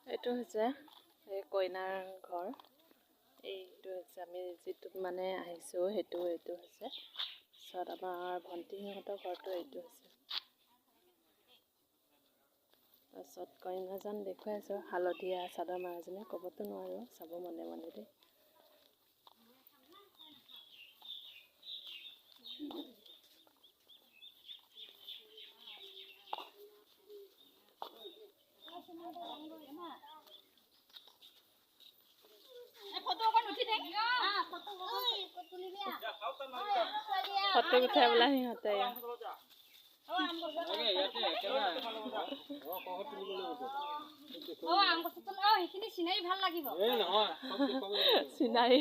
এইটো হৈছে এই কইনাৰ ঘৰ। এইটো হৈছে আমি যিটোত মানে আহিছোঁ এইটো হৈছে পিছত আমাৰ ভণ্টিহঁতৰ ঘৰটো এইটো হৈছে। তাৰপিছত কইনাজন দেখুৱাই আছোঁ, হালধীয়া চাদৰ মাৰাজনী ক'বতো নোৱাৰোঁ, চাব মনে মনে দেই। ফটো উঠাই বোলা সিহঁতে চিনাৰী